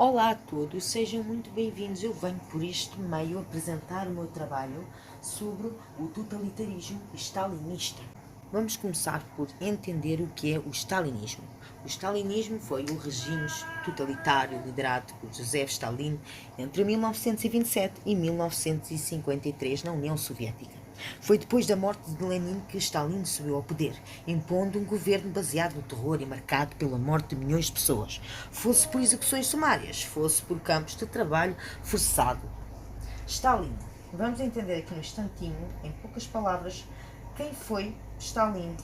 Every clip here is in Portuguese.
Olá a todos, sejam muito bem-vindos. Eu venho por este meio apresentar o meu trabalho sobre o totalitarismo stalinista. Vamos começar por entender o que é o stalinismo. O stalinismo foi o regime totalitário liderado por Joseph Stalin entre 1927 e 1953 na União Soviética. Foi depois da morte de Lenin que Stalin subiu ao poder, impondo um governo baseado no terror e marcado pela morte de milhões de pessoas, fosse por execuções sumárias, fosse por campos de trabalho forçado. Stalin. Vamos entender aqui no instantinho, em poucas palavras, quem foi Stalin.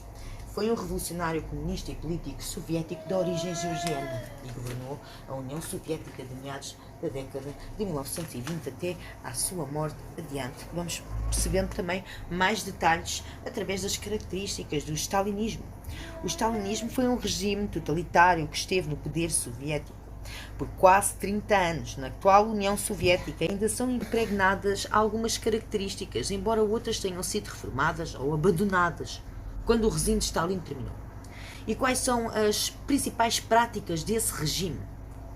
Foi um revolucionário comunista e político soviético de origem georgiana e governou a União Soviética de meados da década de 1920 até à sua morte adiante. Vamos percebendo também mais detalhes através das características do stalinismo. O stalinismo foi um regime totalitário que esteve no poder soviético por quase 30 anos. Na atual União Soviética ainda são impregnadas algumas características, embora outras tenham sido reformadas ou abandonadas quando o regime de Stalin terminou. E quais são as principais práticas desse regime?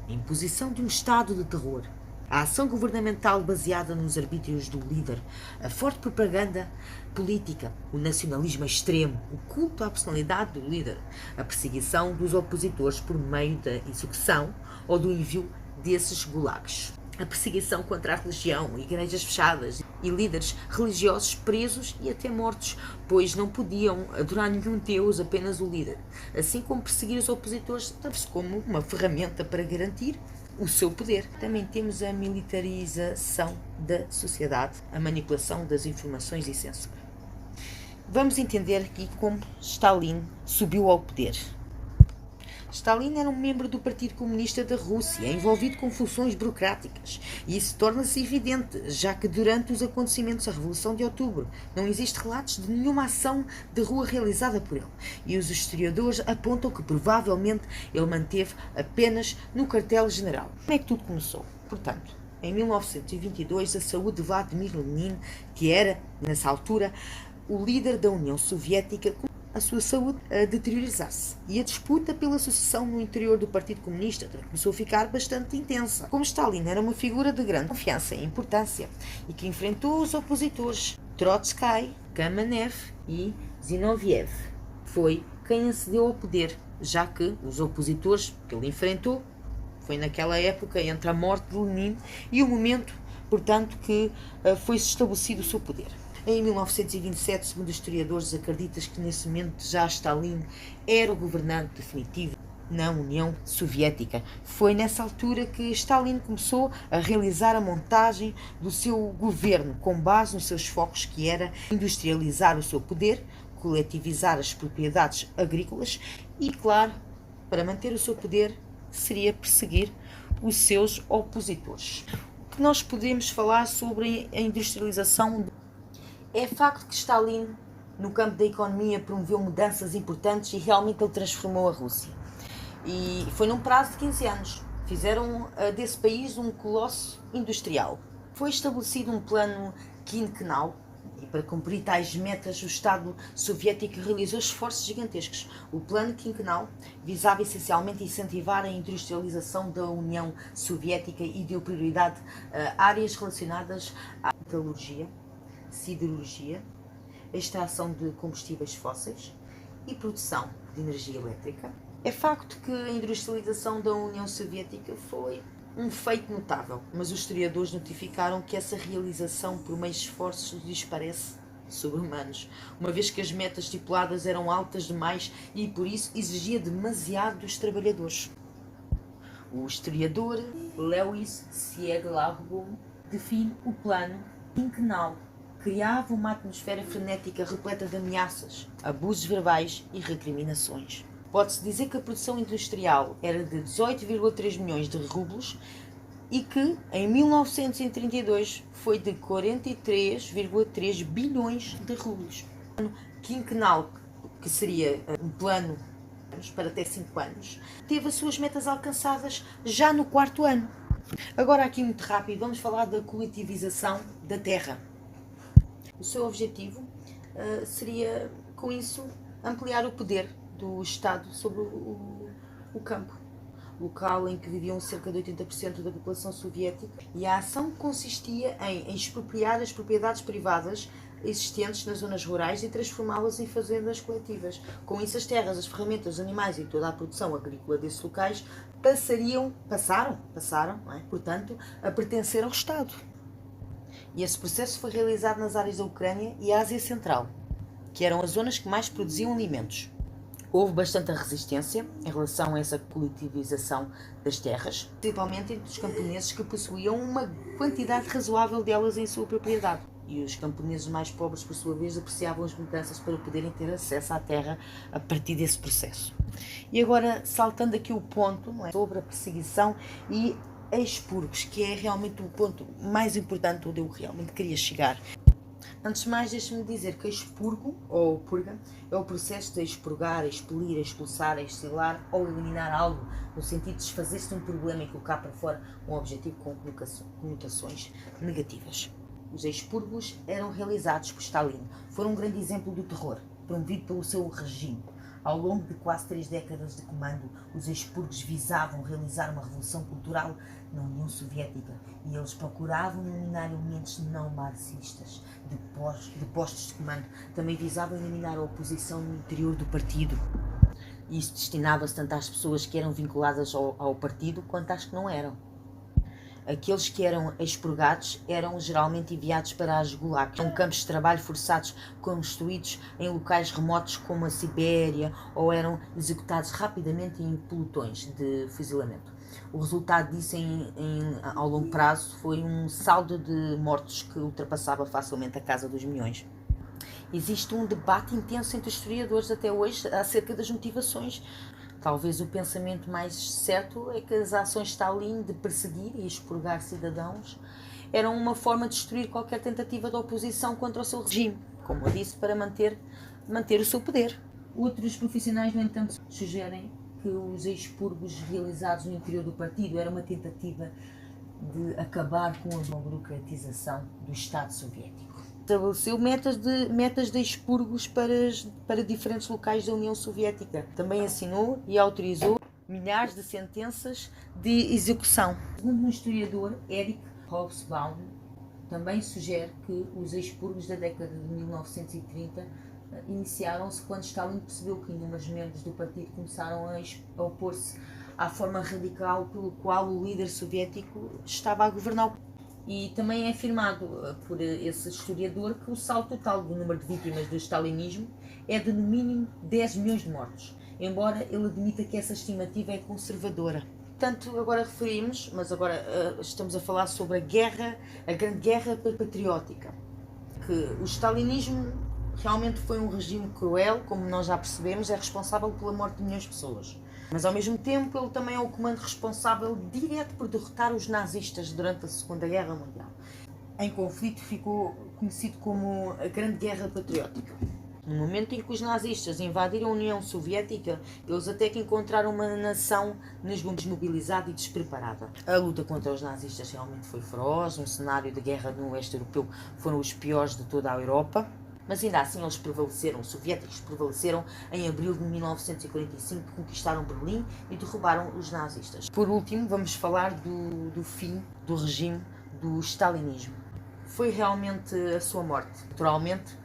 A imposição de um estado de terror, a ação governamental baseada nos arbítrios do líder, a forte propaganda política, o nacionalismo extremo, o culto à personalidade do líder, a perseguição dos opositores por meio da execução ou do envio desses gulags, a perseguição contra a religião, igrejas fechadas e líderes religiosos presos e até mortos, pois não podiam adorar nenhum deus, apenas o líder, assim como perseguir os opositores como uma ferramenta para garantir o seu poder. Também temos a militarização da sociedade, a manipulação das informações e censura. Vamos entender aqui como Stalin subiu ao poder. Stalin era um membro do Partido Comunista da Rússia, envolvido com funções burocráticas. E isso torna-se evidente, já que durante os acontecimentos da Revolução de Outubro não existe relatos de nenhuma ação de rua realizada por ele. E os historiadores apontam que provavelmente ele manteve apenas no quartel-general. Como é que tudo começou? Portanto, em 1922, a saúde de Vladimir Lenin, que era, nessa altura, o líder da União Soviética, a sua saúde a deteriorar-se. E a disputa pela sucessão no interior do Partido Comunista começou a ficar bastante intensa. Como Stalin era uma figura de grande confiança e importância e que enfrentou os opositores Trotsky, Kamenev e Zinoviev, foi quem acedeu ao poder, já que os opositores que ele enfrentou foi naquela época entre a morte de Lenin e o momento, portanto, que foi-se estabelecido o seu poder. Em 1927, segundo os historiadores, acredita-se que nesse momento já Stalin era o governante definitivo na União Soviética. Foi nessa altura que Stalin começou a realizar a montagem do seu governo com base nos seus focos, que era industrializar o seu poder, coletivizar as propriedades agrícolas e, claro, para manter o seu poder, seria perseguir os seus opositores. O que nós podemos falar sobre a industrialização? É facto que Stalin, no campo da economia, promoveu mudanças importantes e realmente ele transformou a Rússia. E foi num prazo de 15 anos. Fizeram desse país um colosso industrial. Foi estabelecido um plano quinquenal e para cumprir tais metas o Estado soviético realizou esforços gigantescos. O plano quinquenal visava essencialmente incentivar a industrialização da União Soviética e deu prioridade a áreas relacionadas à metalurgia, siderurgia, extração de combustíveis fósseis e produção de energia elétrica. É facto que a industrialização da União Soviética foi um feito notável, mas os historiadores notificaram que essa realização por meios de esforços lhes parece sobre-humanos, uma vez que as metas estipuladas eram altas demais e por isso exigia demasiado dos trabalhadores. O historiador Lewis Sieglargum define o plano quinquenal. Criava uma atmosfera frenética repleta de ameaças, abusos verbais e recriminações. Pode-se dizer que a produção industrial era de 18,3 milhões de rublos e que, em 1932, foi de 43,3 bilhões de rublos. O plano quinquenal, que seria um plano para até 5 anos, teve as suas metas alcançadas já no 4º ano. Agora, aqui muito rápido, vamos falar da coletivização da terra. O seu objetivo seria, com isso, ampliar o poder do Estado sobre o campo. local em que viviam cerca de 80% da população soviética, e a ação consistia em expropriar as propriedades privadas existentes nas zonas rurais e transformá-las em fazendas coletivas. Com isso, as terras, as ferramentas, os animais e toda a produção agrícola desses locais passaram, não é? Portanto, a pertencer ao Estado. E esse processo foi realizado nas áreas da Ucrânia e Ásia Central, que eram as zonas que mais produziam alimentos. Houve bastante resistência em relação a essa coletivização das terras, principalmente entre os camponeses que possuíam uma quantidade razoável delas em sua propriedade. E os camponeses mais pobres, por sua vez, apreciavam as mudanças para poderem ter acesso à terra a partir desse processo. E agora, saltando aqui o ponto, não é, sobre a perseguição e expurgos, que é realmente o ponto mais importante onde eu realmente queria chegar. Antes de mais, deixe-me dizer que expurgo, ou purga, é o processo de expurgar, expelir, expulsar, exilar ou eliminar algo, no sentido de desfazer-se de um problema e colocar para fora um objetivo com conotações negativas. Os expurgos eram realizados por Stalin. Foram um grande exemplo do terror, promovido pelo seu regime. Ao longo de quase 3 décadas de comando, os expurgos visavam realizar uma revolução cultural na União Soviética e eles procuravam eliminar elementos não marxistas de postos de comando. Também visavam eliminar a oposição no interior do partido. Isso destinava-se tanto às pessoas que eram vinculadas ao partido quanto às que não eram. Aqueles que eram expurgados eram geralmente enviados para as gulags, são campos de trabalho forçados construídos em locais remotos como a Sibéria, ou eram executados rapidamente em pelotões de fuzilamento. O resultado disso ao longo prazo foi um saldo de mortos que ultrapassava facilmente a casa dos milhões. Existe um debate intenso entre os historiadores até hoje acerca das motivações. Talvez o pensamento mais certo é que as ações de Stalin de perseguir e expurgar cidadãos eram uma forma de destruir qualquer tentativa de oposição contra o seu regime, como eu disse, para manter o seu poder. Outros profissionais, no entanto, sugerem que os expurgos realizados no interior do partido era uma tentativa de acabar com a burocratização do Estado soviético. Estabeleceu metas de expurgos para diferentes locais da União Soviética. Também assinou e autorizou milhares de sentenças de execução. Segundo um historiador, Erich Hobsbawm, também sugere que os expurgos da década de 1930 iniciaram-se quando Stalin percebeu que inúmeros membros do partido começaram a opor-se à forma radical pelo qual o líder soviético estava a governar. E também é afirmado por esse historiador que o saldo total do número de vítimas do stalinismo é de no mínimo 10 milhões de mortos, embora ele admita que essa estimativa é conservadora. Portanto, agora referimos, mas agora estamos a falar sobre a Grande Guerra Patriótica, que o stalinismo realmente foi um regime cruel, como nós já percebemos, é responsável pela morte de milhões de pessoas. Mas ao mesmo tempo ele também é o comando responsável direto por derrotar os nazistas durante a Segunda Guerra Mundial. Em conflito ficou conhecido como a Grande Guerra Patriótica. No momento em que os nazistas invadiram a União Soviética, eles até que encontraram uma nação desmobilizada e despreparada. A luta contra os nazistas realmente foi feroz, um cenário de guerra no oeste europeu foram os piores de toda a Europa. Mas ainda assim eles prevaleceram, os soviéticos prevaleceram em abril de 1945, conquistaram Berlim e derrubaram os nazistas. Por último, vamos falar do fim do regime do stalinismo. Foi realmente a sua morte. Naturalmente,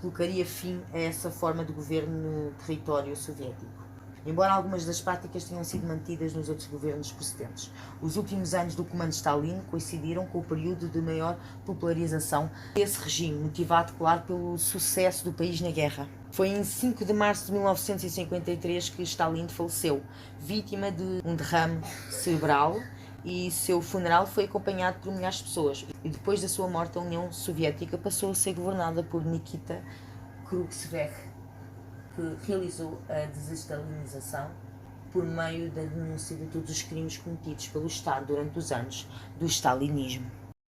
colocaria fim a essa forma de governo no território soviético. Embora algumas das práticas tenham sido mantidas nos outros governos precedentes. Os últimos anos do comando Stalin coincidiram com o período de maior popularização desse regime, motivado, claro, pelo sucesso do país na guerra. Foi em 5 de março de 1953 que Stalin faleceu, vítima de um derrame cerebral, e seu funeral foi acompanhado por milhares de pessoas. E depois da sua morte, a União Soviética passou a ser governada por Nikita Khrushchev, que realizou a desestalinização por meio da denúncia de todos os crimes cometidos pelo Estado durante os anos do stalinismo.